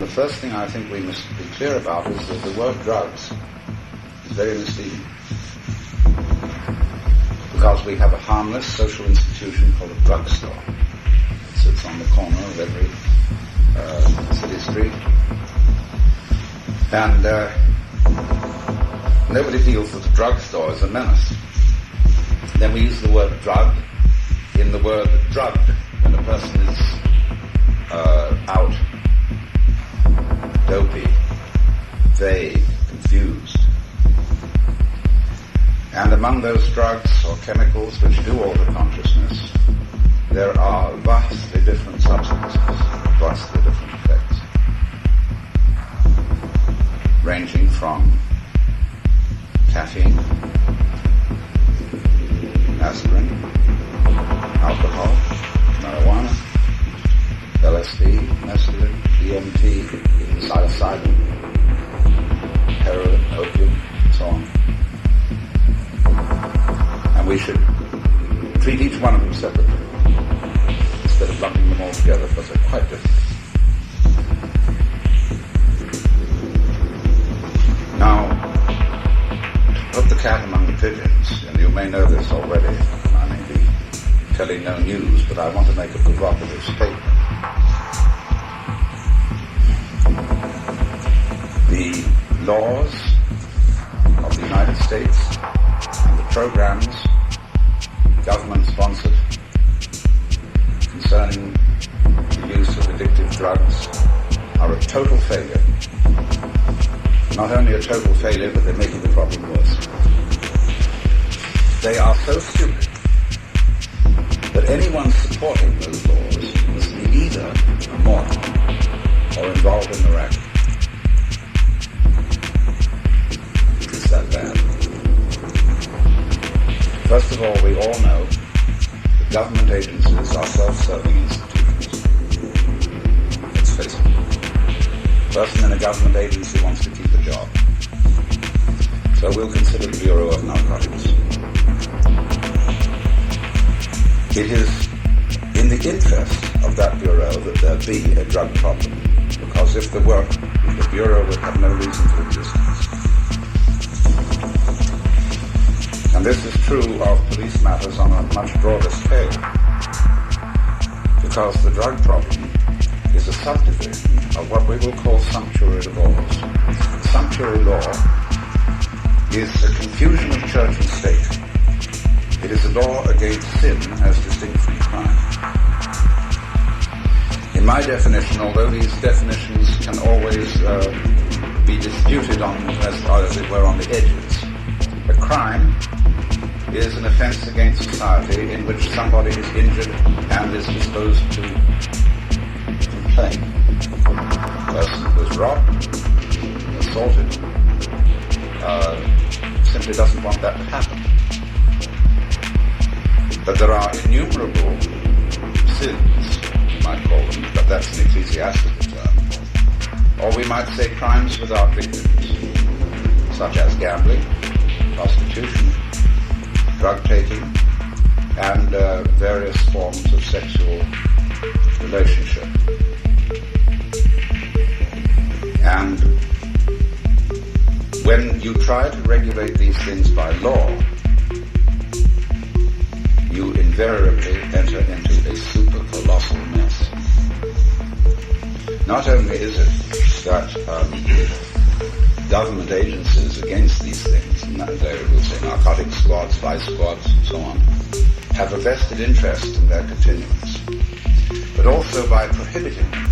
the first thing I think we must be clear about is that the word drugs is very misleading. Because we have a harmless social institution called a drugstore. It sits on the corner of every city street. And nobody feels that the drugstore is a menace. Then we use the word drug in the word drugged when a person is out, dopey, vague, confused. And among those drugs or chemicals which do alter consciousness, there are vastly different substances, vastly different effects, ranging from caffeine, aspirin, alcohol, marijuana, LSD, mescaline, DMT, psilocybin, heroin, opium, and so on. And we should treat each one of them separately instead of lumping them all together because they're quite different. Now, to put the cat among the pigeons, and you may know this already, I may be telling no news, but I want to make a provocative statement. The laws of the United States and the programs, government-sponsored, concerning the use of addictive drugs are a total failure. Not only a total failure, but they're making the problem worse. They are so stupid that anyone supporting those laws must be either a moron or involved in the racket. It's that bad. First of all, we all know that government agencies are self-serving institutions. Let's face it. A person in a government agency wants to keep a job. So we'll consider the Bureau of Narcotics. It is in the interest of that Bureau that there be a drug problem, because if there weren't, the Bureau would have no reason for existence. And this is true of police matters on a much broader scale, because the drug problem is a subdivision of what we will call sumptuary laws. Sumptuary law is a confusion of church and state. It is a law against sin as distinct from crime. In my definition, although these definitions can always be disputed on, as it were, on the edges, a crime is an offense against society in which somebody is injured and is disposed to complain. A person who is robbed, assaulted, simply doesn't want that to happen. But there are innumerable sins, you might call them, but that's an ecclesiastical term. Or we might say crimes without victims, such as gambling, prostitution, drug taking, and various forms of sexual relationship. And when you try to regulate these things by law, you invariably enter into a super colossal mess. Not only is it that government agencies against these things, they will say narcotics squads, vice squads, and so on, have a vested interest in their continuance, but also by prohibiting them,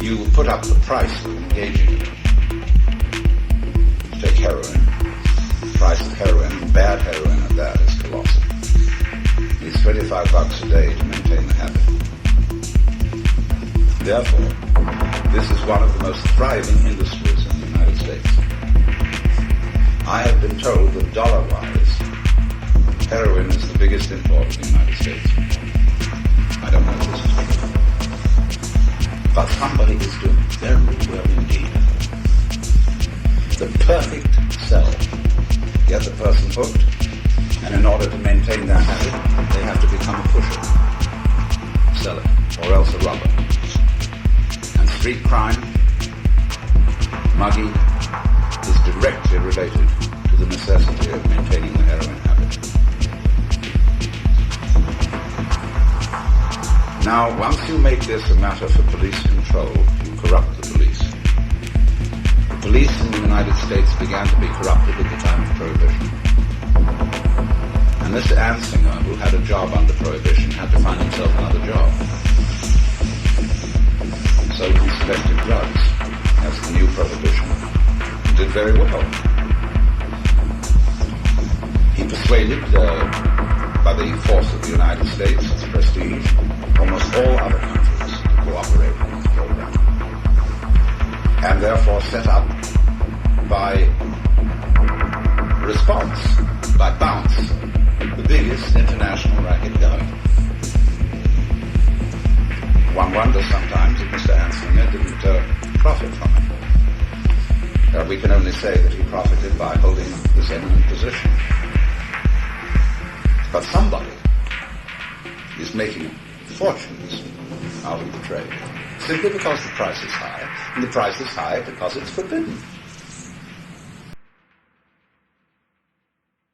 you put up the price of engaging in it. Take heroin. The price of heroin, bad heroin at that, is colossal. It needs $25 a day to maintain the habit. Therefore, this is one of the most thriving industries in the United States. I have been told that dollar-wise, heroin is the biggest import in the United States. I don't know if this is true. But somebody is doing very well indeed. The perfect sell. Get the person hooked, and in order to maintain their habit, they have to become a pusher. Sell it, or else a robber. street crime, mugging, is directly related to the necessity of maintaining the heroin habit. Now, once you make this a matter for police control, you corrupt the police. The police in the United States began to be corrupted at the time of Prohibition. And Mr. Anslinger, who had a job under Prohibition, had to find himself another job. So he selected drugs as the new Prohibition. He did very well. He persuaded, by the force of the United States, its prestige, almost all other countries to cooperate in his program. And therefore set up by response, by bounce, the biggest international racket going. One wonders sometimes if Mr. Anslinger didn't profit from it. We can only say that he profited by holding this eminent position. But somebody is making fortunes out of the trade, simply because the price is high, and the price is high because it's forbidden.